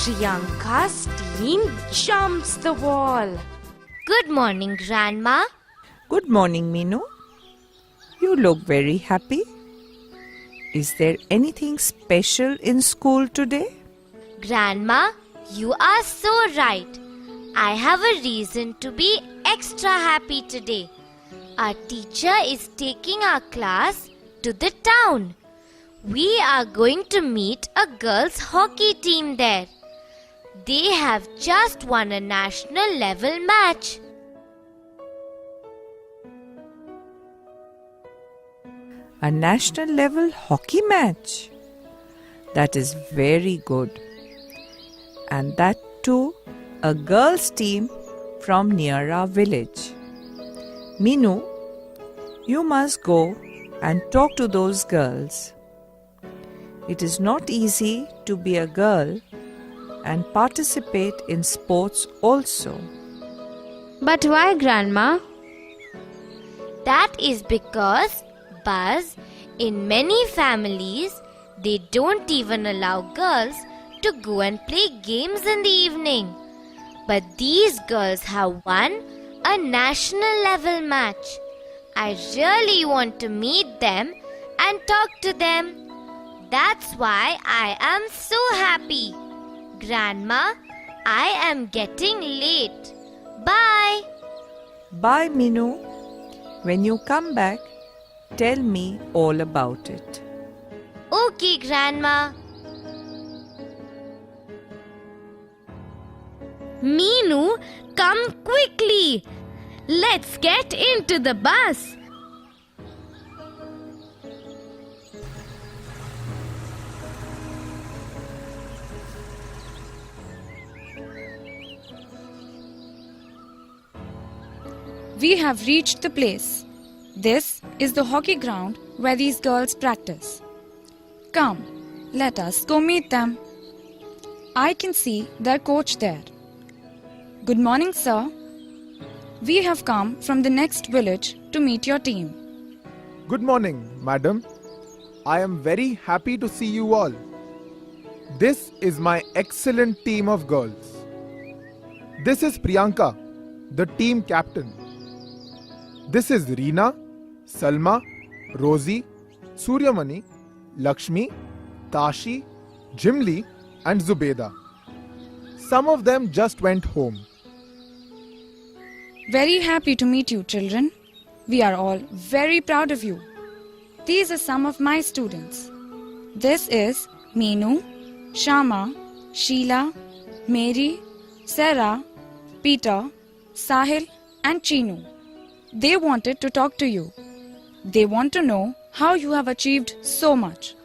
Priyanka's team jumps the wall. Good morning, Grandma. Good morning, Minu. You look very happy. Is there anything special in school today? Grandma, you are so right. I have a reason to be extra happy today. Our teacher is taking our class to the town. We are going to meet a girls' hockey team there. They have just won a national level match. A national level hockey match. That is very good. And that too, a girls' team from near our village. Minu, you must go and talk to those girls. It is not easy to be a girl and participate in sports also. But why, Grandma? That is because, Buzz, in many families, they don't even allow girls to go and play games in the evening. But these girls have won a national level match. I really want to meet them and talk to them. That's why I am so happy. Grandma, I am getting late. Bye. Bye, Minu. When you come back, tell me all about it. Okay, Grandma. Minu, come quickly. Let's get into the bus. We have reached the place. This is the hockey ground where these girls practice. Come, let us go meet them. I can see their coach there. Good morning, sir. We have come from the next village to meet your team. Good morning, madam. I am very happy to see you all. This is my excellent team of girls. This is Priyanka, the team captain. This is Reena, Salma, Rosie, Suryamani, Lakshmi, Tashi, Jimli and Zubeda. Some of them just went home. Very happy to meet you, children. We are all very proud of you. These are some of my students. This is Meenu, Shama, Sheila, Mary, Sarah, Peter, Sahil and Chinu. They wanted to talk to you. They want to know how you have achieved so much.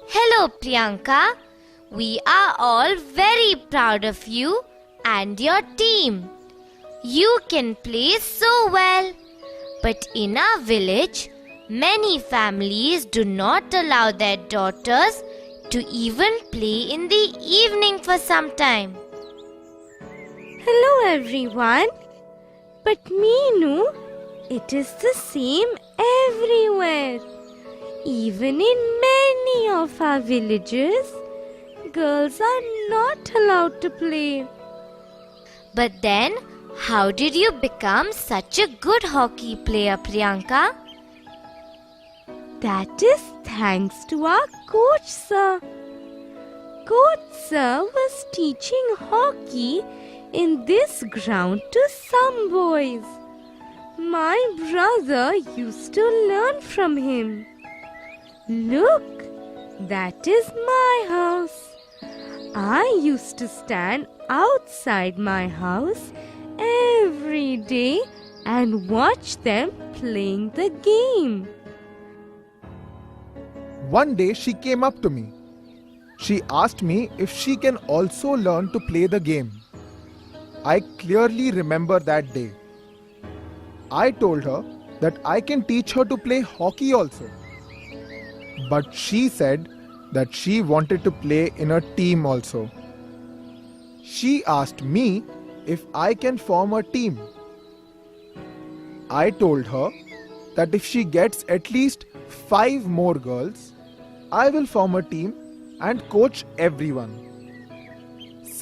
Hello, Priyanka. We are all very proud of you and your team. You can play so well. But in our village, many families do not allow their daughters to even play in the evening for some time. Hello, everyone. But Meenu, it is the same everywhere. Even in many of our villages, girls are not allowed to play. But then, how did you become such a good hockey player, Priyanka? That is thanks to our coach, sir. Coach, sir, was teaching hockey in this ground to some boys. My brother used to learn from him. Look, that is my house. I used to stand outside my house every day and watch them playing the game. One day she came up to me. She asked me if she can also learn to play the game. I clearly remember that day. I told her that I can teach her to play hockey also. But she said that she wanted to play in a team also. She asked me if I can form a team. I told her that if she gets at least 5 more girls, I will form a team and coach everyone.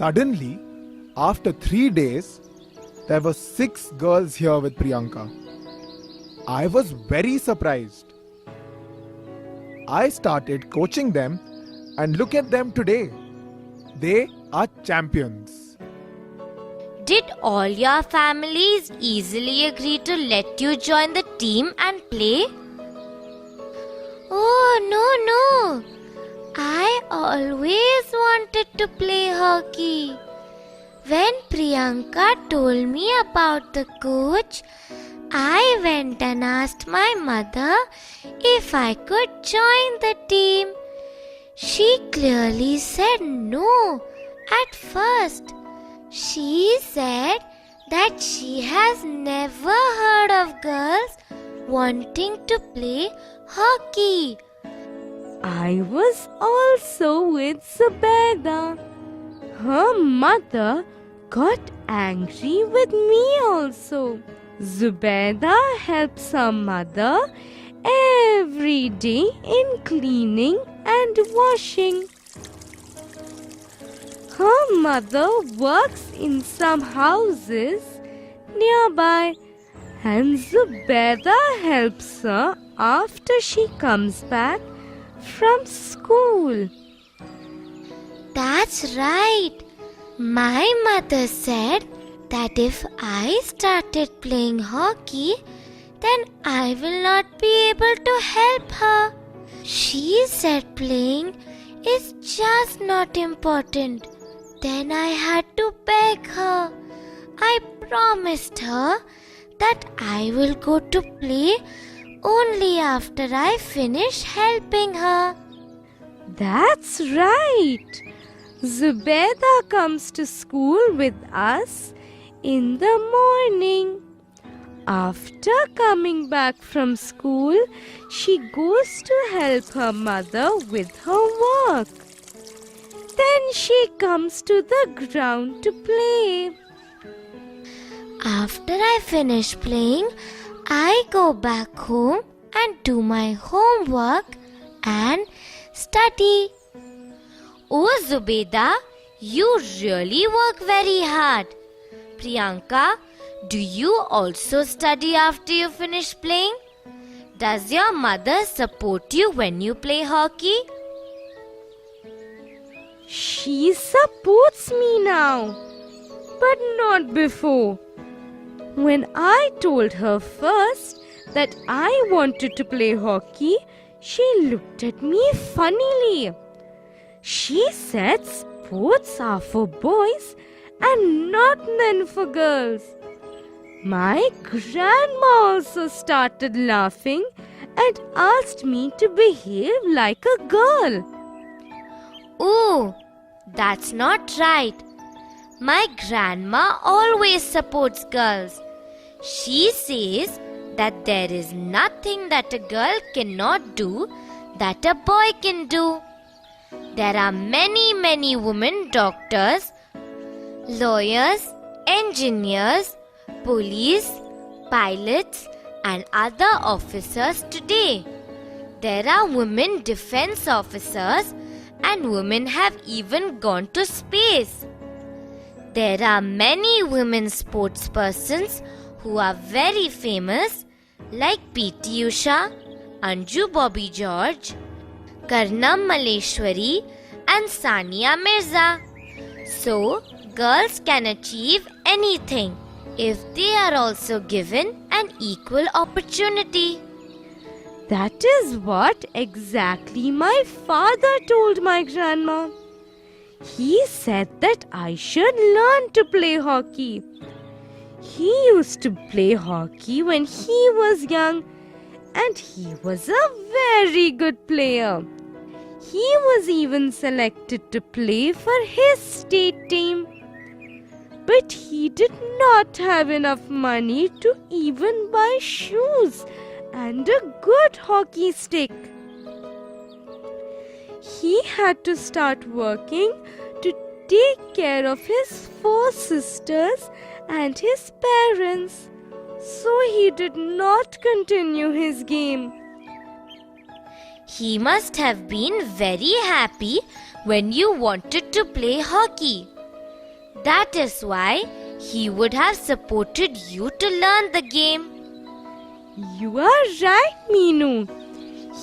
Suddenly, after 3 days, there were 6 girls here with Priyanka. I was very surprised. I started coaching them, and look at them today. They are champions. Did all your families easily agree to let you join the team and play? Oh, no. I always wanted to play hockey. When Priyanka told me about the coach, I went and asked my mother if I could join the team. She clearly said no at first. She said that she has never heard of girls wanting to play hockey. I was also with Zubeda. Her mother got angry with me also. Zubeda helps her mother every day in cleaning and washing. Her mother works in some houses nearby, and Zubeda helps her after she comes back from school. That's right. My mother said that if I started playing hockey, then I will not be able to help her. She said playing is just not important. Then I had to beg her. I promised her that I will go to play only after I finish helping her. That's right. Zubeda comes to school with us in the morning. After coming back from school, she goes to help her mother with her work. Then she comes to the ground to play. After I finish playing, I go back home and do my homework and study. Oh Zubeda, you really work very hard. Priyanka, do you also study after you finish playing? Does your mother support you when you play hockey? She supports me now, but not before. When I told her first that I wanted to play hockey, she looked at me funnily. She said sports are for boys and not meant for girls. My grandma also started laughing and asked me to behave like a girl. Oh, that's not right. My grandma always supports girls. She says that there is nothing that a girl cannot do that a boy can do. There are many women doctors, lawyers, engineers, police, pilots, and other officers today. There are women defense officers, and women have even gone to space. There are many women sportspersons who are very famous, like P.T. Usha, Anju Bobby George, Karnam Malleshwari, and Sania Mirza. So, girls can achieve anything if they are also given an equal opportunity. That is what exactly my father told my grandma. He said that I should learn to play hockey. He used to play hockey when he was young, and he was a very good player. He was even selected to play for his state team. But he did not have enough money to even buy shoes and a good hockey stick. He had to start working to take care of his 4 sisters and his parents, so he did not continue his game. He must have been very happy when you wanted to play hockey. That is why he would have supported you to learn the game. You are right, Meenu.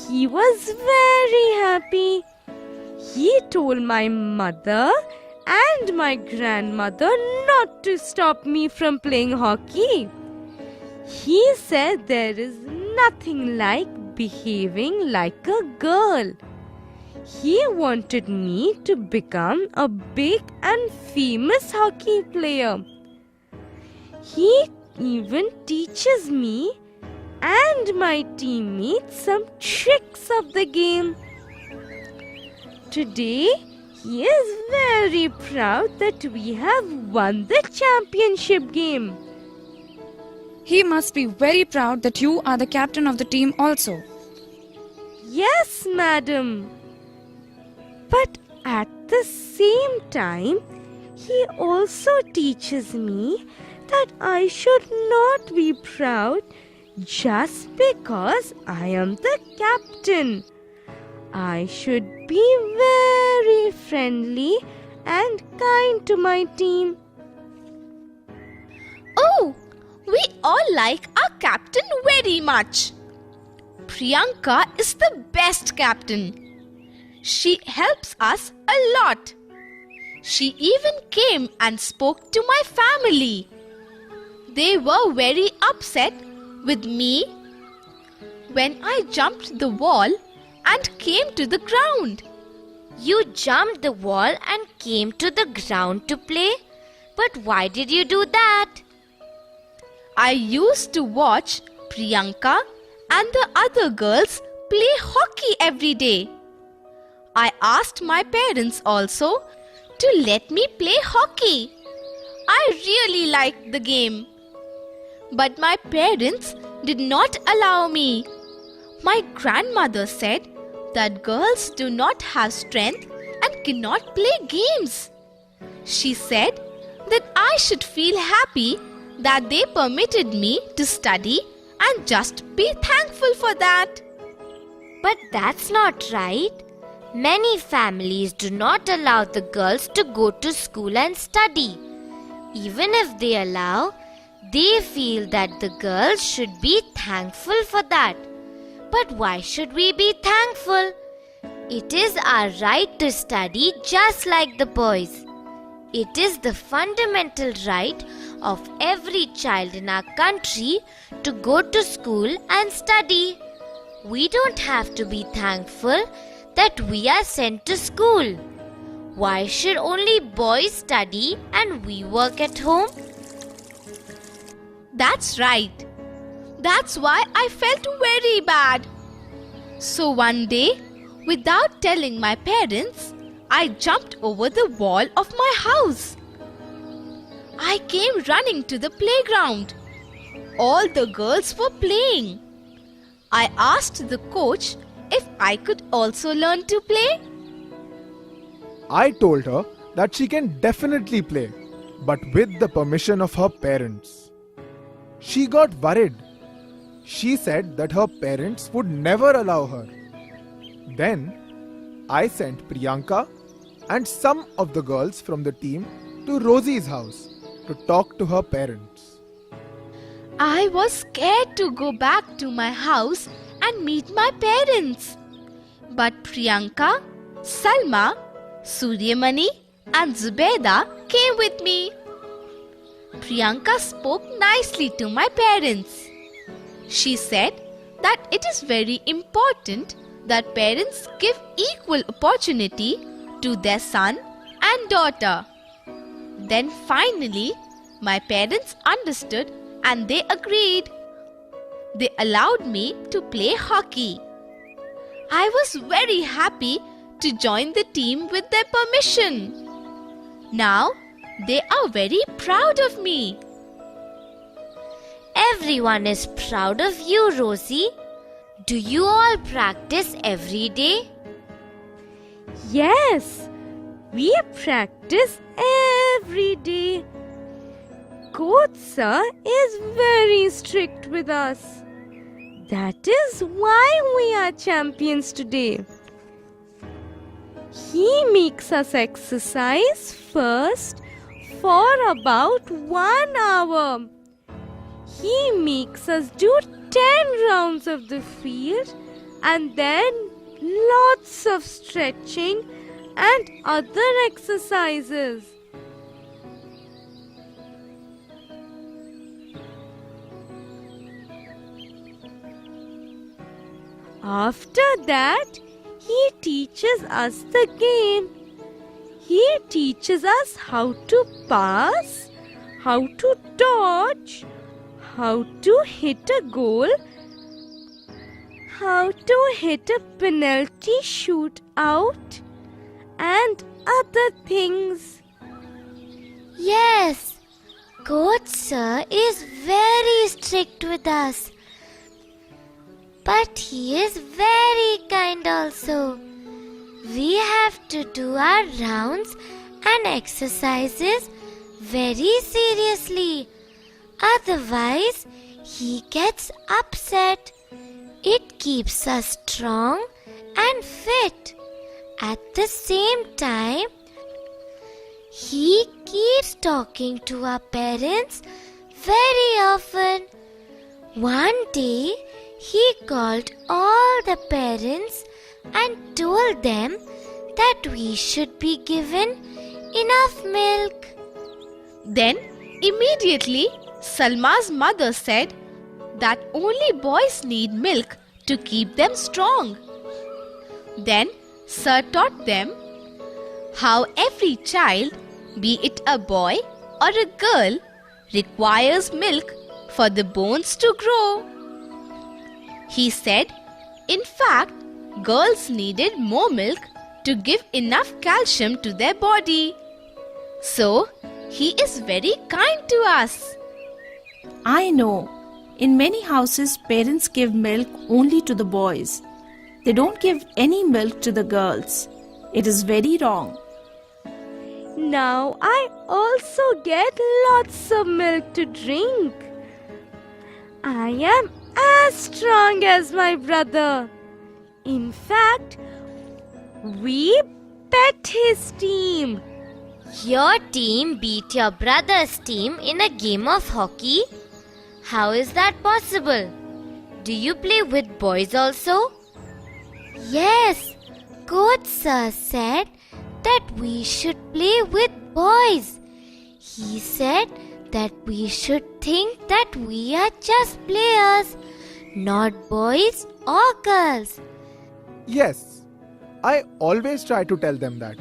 He was very happy. He told my mother and my grandmother not to stop me from playing hockey. He said there is nothing like behaving like a girl. He wanted me to become a big and famous hockey player. He even teaches me and my teammates some tricks of the game. Today, he is very proud that we have won the championship game. He must be very proud that you are the captain of the team also. Yes, madam. But at the same time, he also teaches me that I should not be proud just because I am the captain. I should be very friendly and kind to my team. Oh, we all like our captain very much. Priyanka is the best captain. She helps us a lot. She even came and spoke to my family. They were very upset with me when I jumped the wall and came to the ground. You jumped the wall and came to the ground to play? But why did you do that? I used to watch Priyanka and the other girls play hockey every day. I asked my parents also to let me play hockey. I really liked the game. But my parents did not allow me. My grandmother said that girls do not have strength and cannot play games. She said that I should feel happy that they permitted me to study and just be thankful for that. But that's not right. Many families do not allow the girls to go to school and study. Even if they allow, they feel that the girls should be thankful for that. But why should we be thankful? It is our right to study just like the boys. It is the fundamental right of every child in our country to go to school and study. We don't have to be thankful that we are sent to school. Why should only boys study and we work at home? That's right. That's why I felt very bad. So one day, without telling my parents, I jumped over the wall of my house. I came running to the playground. All the girls were playing. I asked the coach if I could also learn to play. I told her that she can definitely play, but with the permission of her parents. She got worried. She said that her parents would never allow her. Then I sent Priyanka and some of the girls from the team to Rosie's house to talk to her parents. I was scared to go back to my house and meet my parents. But Priyanka, Salma, Suryamani and Zubeda came with me. Priyanka spoke nicely to my parents. She said that it is very important that parents give equal opportunity to their son and daughter. Then finally, my parents understood and they agreed. They allowed me to play hockey. I was very happy to join the team with their permission. Now, they are very proud of me. Everyone is proud of you, Rosie. Do you all practice every day? Yes, we practice every day. Coach sir is very strict with us. That is why we are champions today. He makes us exercise first for about 1 hour. He makes us do 10 rounds of the field and then lots of stretching and other exercises. After that, he teaches us the game. He teaches us how to pass, how to dodge, how to hit a goal, how to hit a penalty shootout, and other things. Yes, Coach Sir is very strict with us. But he is very kind also. We have to do our rounds and exercises very seriously. Otherwise, he gets upset. It keeps us strong and fit. At the same time, he keeps talking to our parents very often. One day, he called all the parents and told them that we should be given enough milk. Then immediately Salma's mother said that only boys need milk to keep them strong. Then Sir taught them how every child, be it a boy or a girl, requires milk for the bones to grow. He said, in fact, girls needed more milk to give enough calcium to their body. So, he is very kind to us. I know. In many houses, parents give milk only to the boys. They don't give any milk to the girls. It is very wrong. Now I also get lots of milk to drink. I am as strong as my brother. In fact, we bet his team. Your team beat your brother's team in a game of hockey? How is that possible? Do you play with boys also? Yes, Coach Sir said that we should play with boys. He said that we should think that we are just players, not boys or girls. Yes, I always try to tell them that.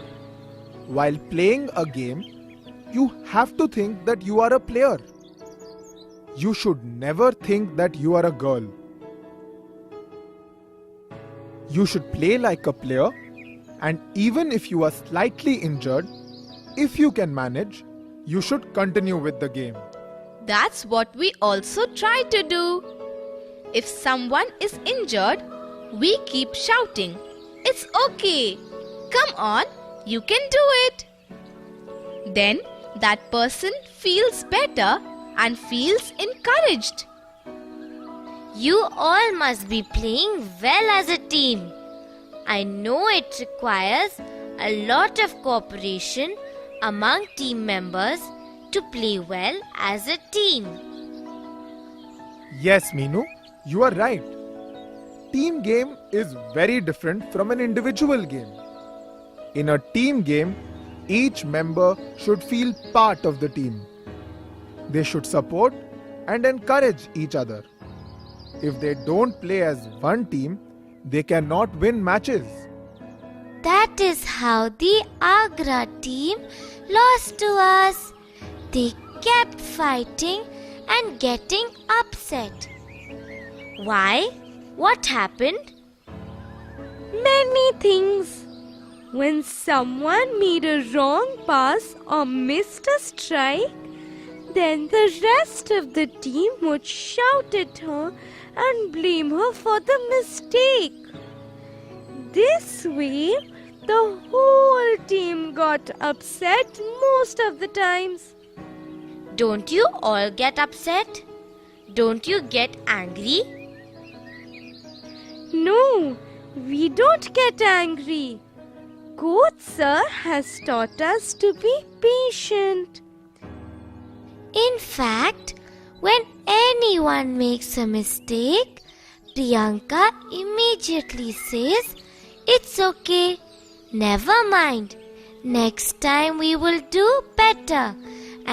While playing a game, you have to think that you are a player. You should never think that you are a girl. You should play like a player, and even if you are slightly injured, if you can manage, you should continue with the game. That's what we also try to do. If someone is injured, we keep shouting, "It's okay! Come on, you can do it!" Then that person feels better and feels encouraged. You all must be playing well as a team. I know it requires a lot of cooperation among team members to play well as a team. Yes, Meenu, you are right. Team game is very different from an individual game. In a team game, each member should feel part of the team. They should support and encourage each other. If they don't play as one team, they cannot win matches. That is how the Agra team lost to us. They kept fighting and getting upset. Why? What happened? Many things. When someone made a wrong pass or missed a strike, then the rest of the team would shout at her and blame her for the mistake. This way, the whole team got upset most of the times. Don't you all get upset? Don't you get angry? No, we don't get angry. Coach Sir has taught us to be patient. In fact, when anyone makes a mistake, Priyanka immediately says, "It's okay, never mind, next time we will do better,"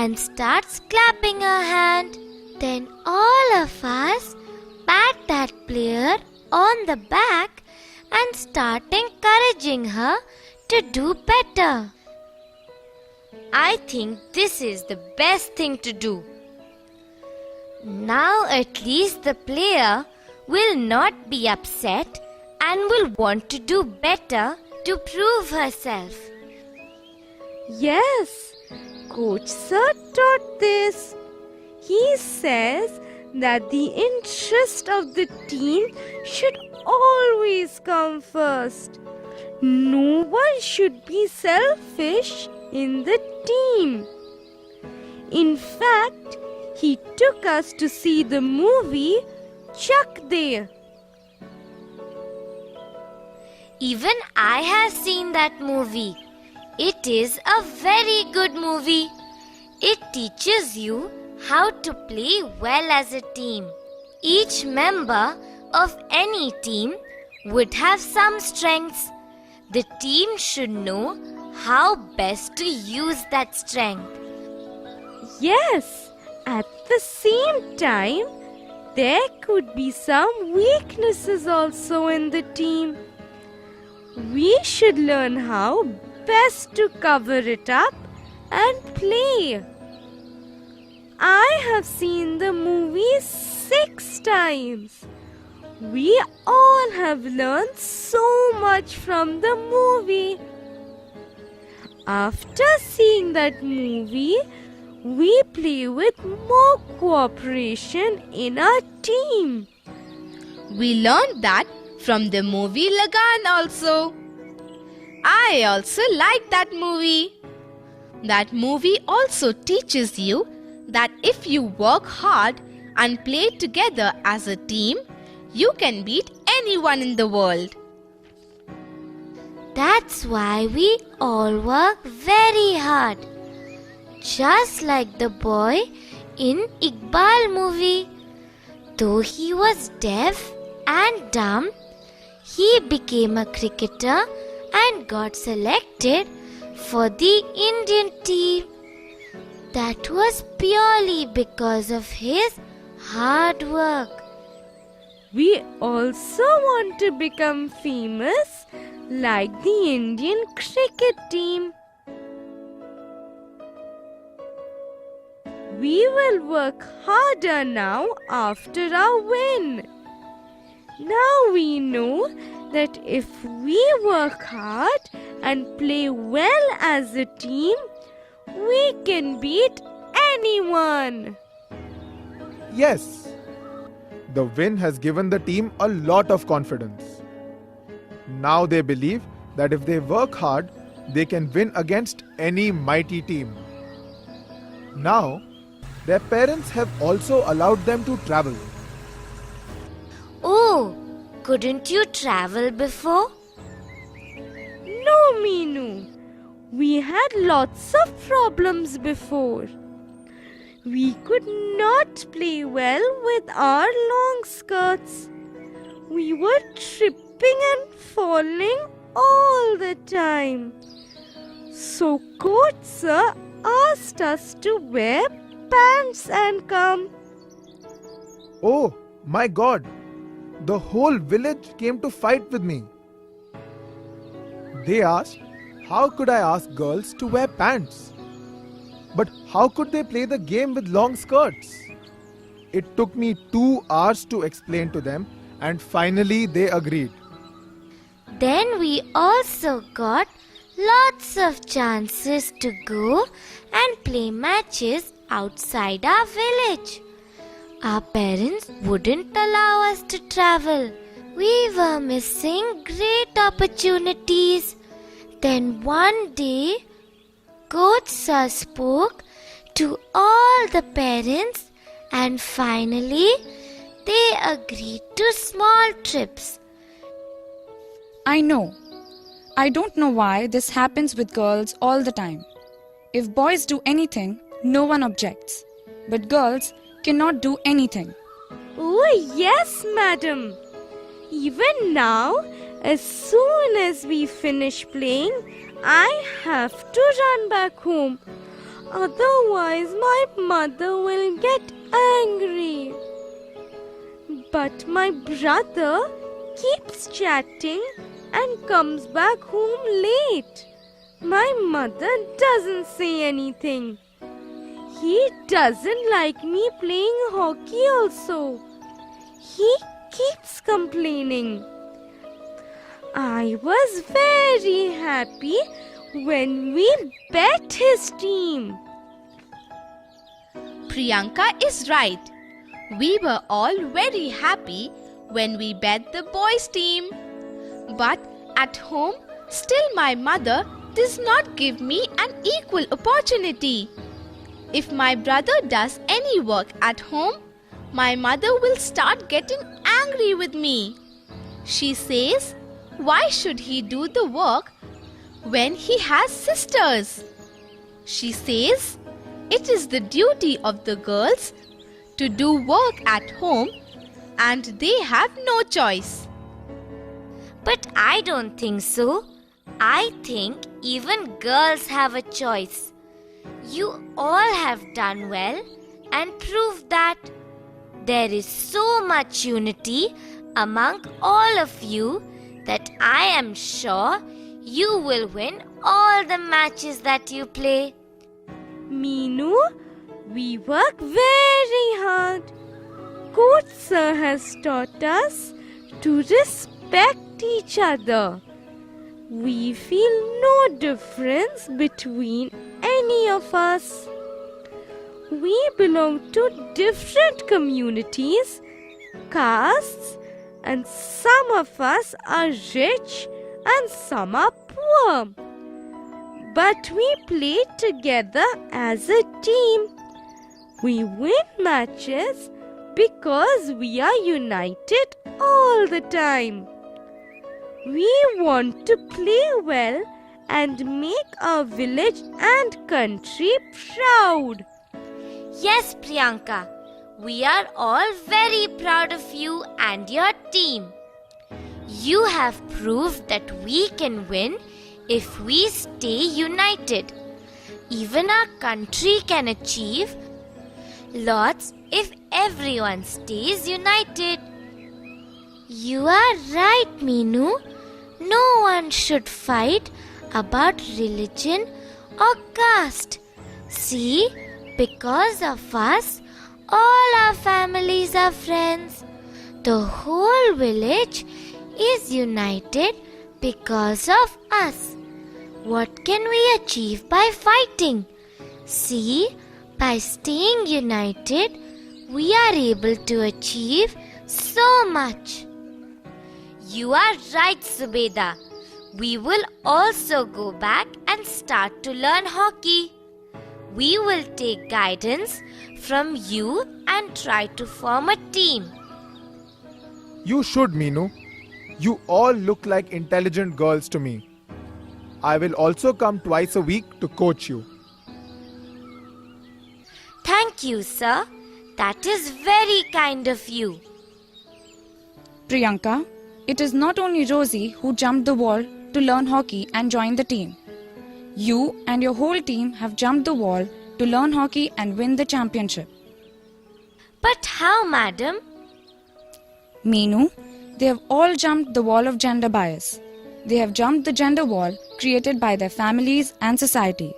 and starts clapping her hand. Then all of us pat that player on the back and start encouraging her to do better. I think this is the best thing to do. Now at least the player will not be upset and will want to do better to prove herself. Yes, Coach Sir taught this. He says that the interest of the team should always come first. No one should be selfish in the team. In fact, he took us to see the movie Chak De. Even I have seen that movie. It is a very good movie. It teaches you how to play well as a team. Each member of any team would have some strengths. The team should know how best to use that strength. Yes, at the same time, there could be some weaknesses also in the team. We should learn how best to cover it up and play. I have seen the movie 6 times. We all have learned so much from the movie. After seeing that movie, we play with more cooperation in our team. We learned that from the movie Lagan also. I also like that movie. That movie also teaches you that if you work hard and play together as a team, you can beat anyone in the world. That's why we all work very hard. Just like the boy in Iqbal movie. Though he was deaf and dumb, he became a cricketer and got selected for the Indian team. That was purely because of his hard work. We also want to become famous like the Indian cricket team. We will work harder now after our win. Now we know that if we work hard and play well as a team, we can beat anyone. Yes, the win has given the team a lot of confidence. Now they believe that if they work hard, they can win against any mighty team. Now, their parents have also allowed them to travel. Oh, couldn't you travel before? No, Meenu. We had lots of problems before. We could not play well with our long skirts. We were tripping and falling all the time. So Coach Sir asked us to wear pants and come. Oh my God! The whole village came to fight with me. They asked, how could I ask girls to wear pants? But how could they play the game with long skirts? It took me 2 hours to explain to them, and finally they agreed. Then we also got lots of chances to go and play matches outside our village. Our parents wouldn't allow us to travel. We were missing great opportunities. Then one day, Coach Sir spoke to all the parents and finally they agreed to small trips. I know. I don't know why this happens with girls all the time. If boys do anything, no one objects. but girls cannot do anything. Oh, yes, madam. Even now, as soon as we finish playing, I have to run back home. Otherwise, my mother will get angry. But my brother keeps chatting and comes back home late. My mother doesn't say anything. He doesn't like me playing hockey also. He keeps complaining. I was very happy when we bet his team. Priyanka is right. We were all very happy when we bet the boys' team. But at home, still my mother does not give me an equal opportunity. If my brother does any work at home, my mother will start getting angry with me. She says, why should he do the work when he has sisters? She says, it is the duty of the girls to do work at home and they have no choice. But I don't think so. I think even girls have a choice. You all have done well and proved that. There is so much unity among all of you that I am sure you will win all the matches that you play. Meenu, we work very hard. Coach sir has taught us to respect each other. We feel no difference between any of us. We belong to different communities, castes, and some of us are rich and some are poor. But we play together as a team. We win matches because we are united all the time. We want to play well and make our village and country proud. Yes, Priyanka, we are all very proud of you and your team. You have proved that we can win if we stay united. Even our country can achieve lots if everyone stays united. You are right, Meenu. No one should fight about religion or caste. See, because of us, all our families are friends. The whole village is united because of us. What can we achieve by fighting? See, by staying united, we are able to achieve so much. You are right, Subeda. We will also go back and start to learn hockey. We will take guidance from you and try to form a team. You should, Meenu. You all look like intelligent girls to me. I will also come twice a week to coach you. Thank you, sir. That is very kind of you. Priyanka, it is not only Rosie who jumped the wall to learn hockey and join the team. You and your whole team have jumped the wall to learn hockey and win the championship. But how, madam? Meenu, they have all jumped the wall of gender bias. They have jumped the gender wall created by their families and society.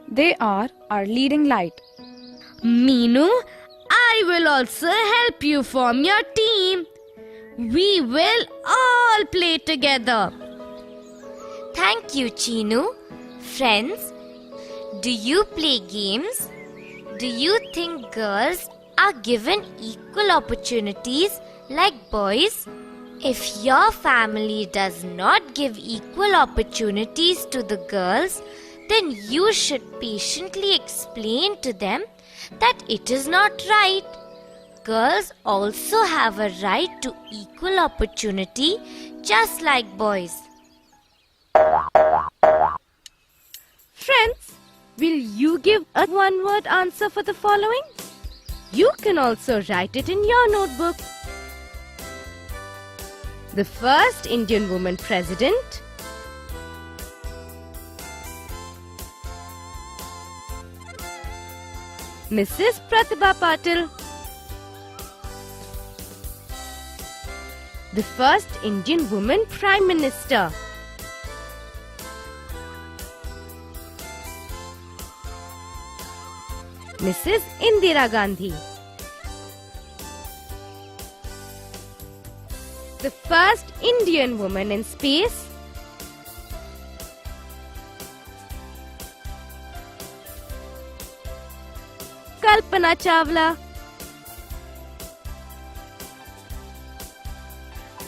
They are our leading light. Meenu, I will also help you form your team. We will all play together. Thank you, Chinu. Friends, do you play games? Do you think girls are given equal opportunities like boys? If your family does not give equal opportunities to the girls, then you should patiently explain to them that it is not right. Girls also have a right to equal opportunity just like boys. Friends, Will you give a one-word answer for the following? You can also write it in your notebook. The first Indian woman president, Mrs. Pratibha Patil. The first Indian woman Prime Minister, Mrs. Indira Gandhi. The first Indian woman in space, Kalpana Chawla.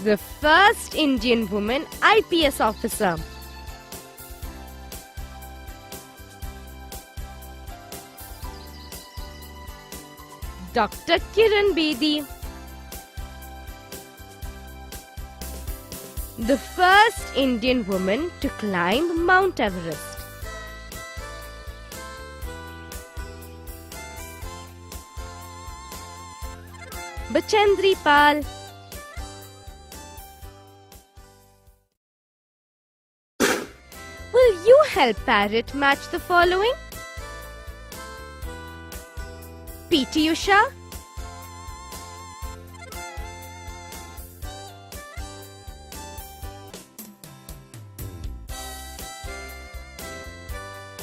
The first Indian woman IPS officer, Dr. Kiran Bedi. The first Indian woman to climb Mount Everest, Bachendri Pal. Will you help Parrot match the following? P.T. Usha,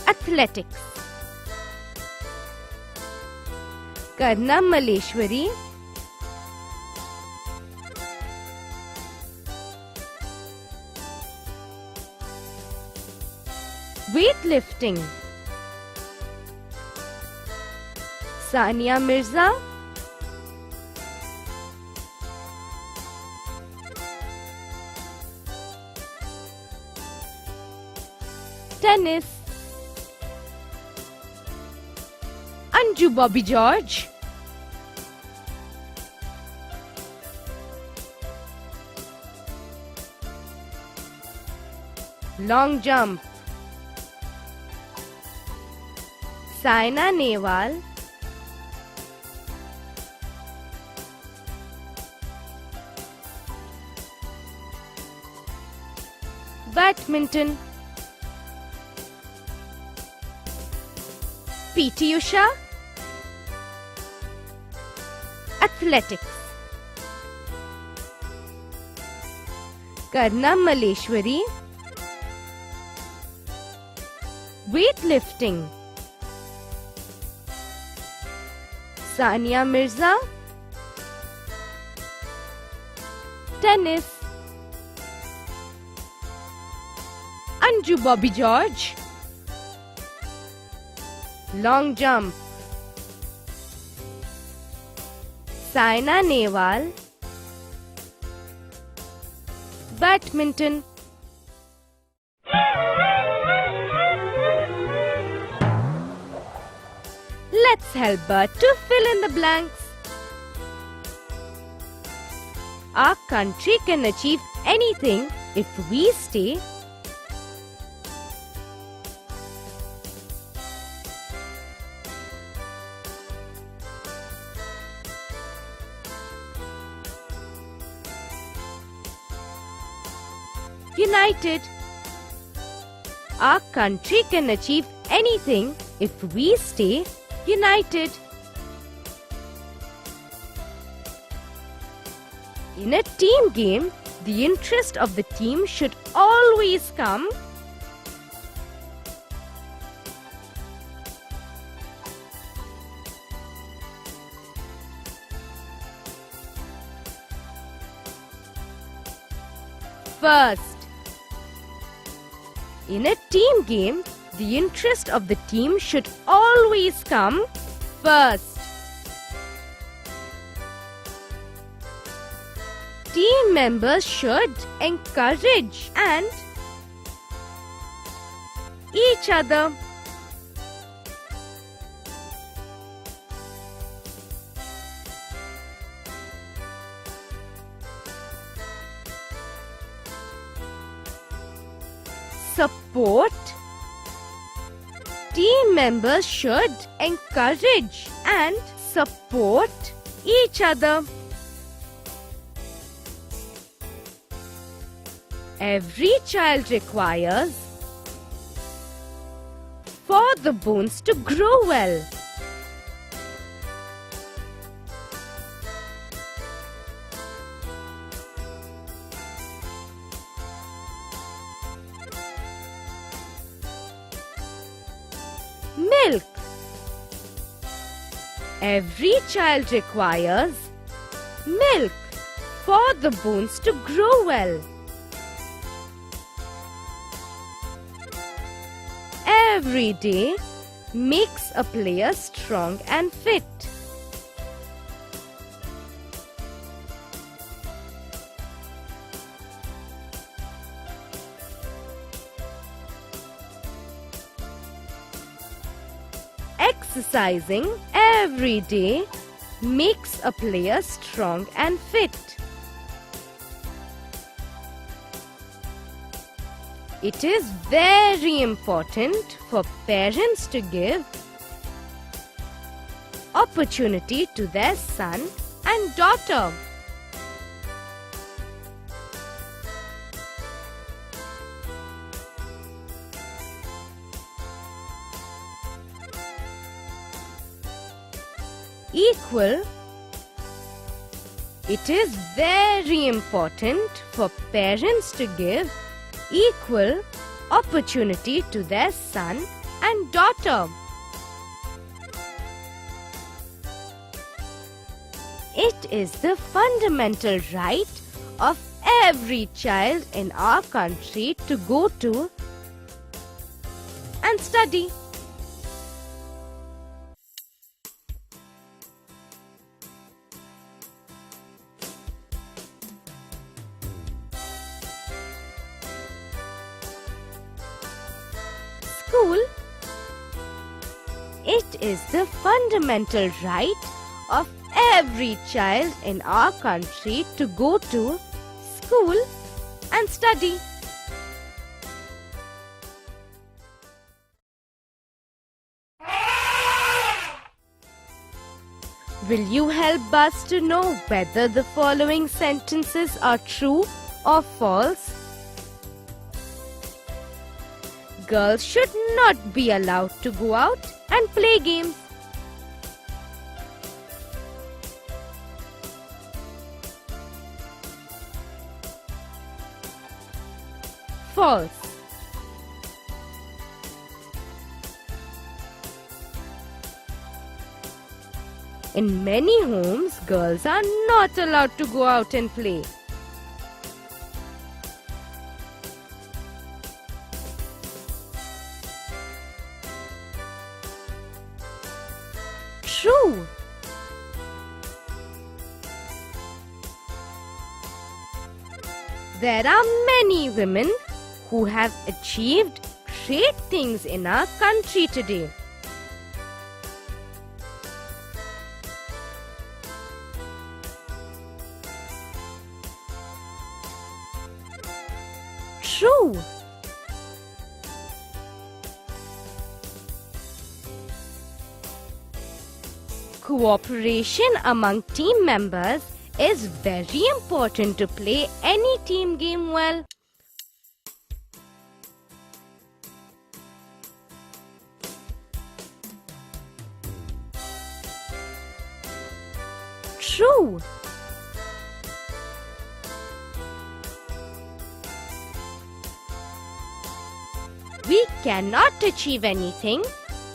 Athletics, Karna Maleshwari, Weightlifting, Sania Mirza, Tennis, Anju Bobby George, Long jump, Saina Nehwal, Badminton, P.T. Usha, Athletics, Karna Maleshwari, Weightlifting, Sania Mirza, Tennis, Anju Bobby George, Long jump, Saina Nehwal, Badminton. Let's help Bert to fill in the blanks. Our country can achieve anything if we stay united. Our country can achieve anything if we stay united. In a team game, the interest of the team should always come first. In a team game, the interest of the team should always come first. Team members should encourage and each other. Support team members should encourage and support each other. Every child requires for the bones to grow well. Milk. Every child requires milk for the bones to grow well. Every day makes a player strong and fit. Exercising every day makes a player strong and fit. It is very important for parents to give opportunity to their son and daughter. Equal. It is very important for parents to give equal opportunity to their son and daughter. It is the fundamental right of every child in our country to go to and study. School. It is the fundamental right of every child in our country to go to school and study. Will you help us to know whether the following sentences are true or false? Girls should not be allowed to go out and play games. False. In many homes, girls are not allowed to go out and play. True. There are many women who have achieved great things in our country today. True. Cooperation among team members is very important to play any team game well. True. We cannot achieve anything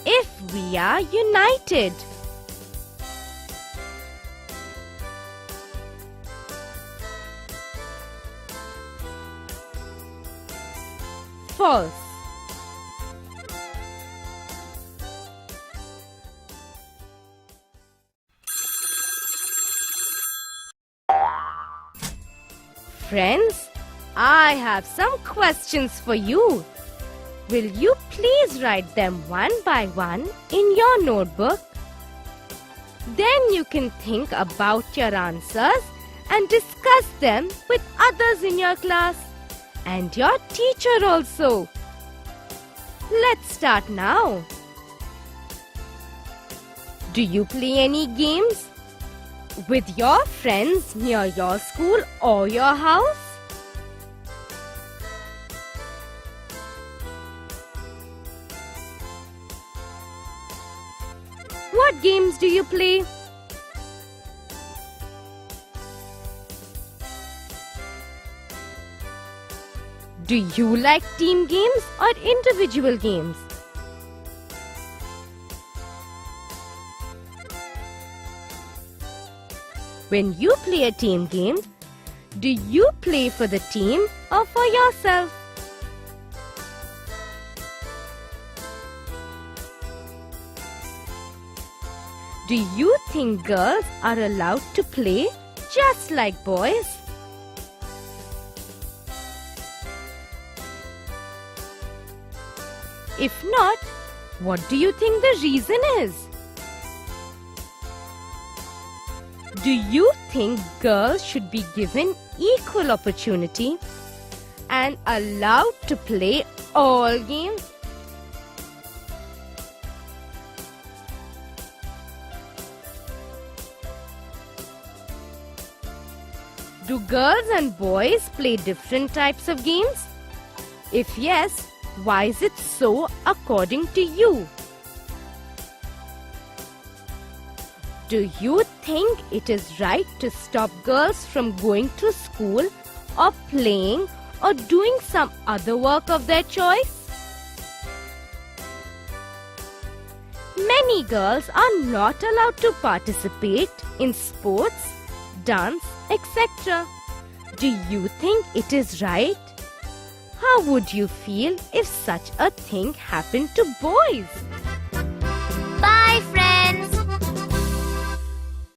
if we are united. False. Friends, I have some questions for you. Will you please write them one by one in your notebook? Then you can think about your answers and discuss them with others in your class and your teacher also. Let's start now. Do you play any games with your friends near your school or your house? What games do you play? Do you like team games or individual games? When you play a team game, do you play for the team or for yourself? Do you think girls are allowed to play just like boys? If not, what do you think the reason is? Do you think girls should be given equal opportunity and allowed to play all games? Do girls and boys play different types of games? If yes, why is it so according to you? Do you think it is right to stop girls from going to school or playing or doing some other work of their choice? Many girls are not allowed to participate in sports, dance, etc. Do you think it is right? How would you feel if such a thing happened to boys?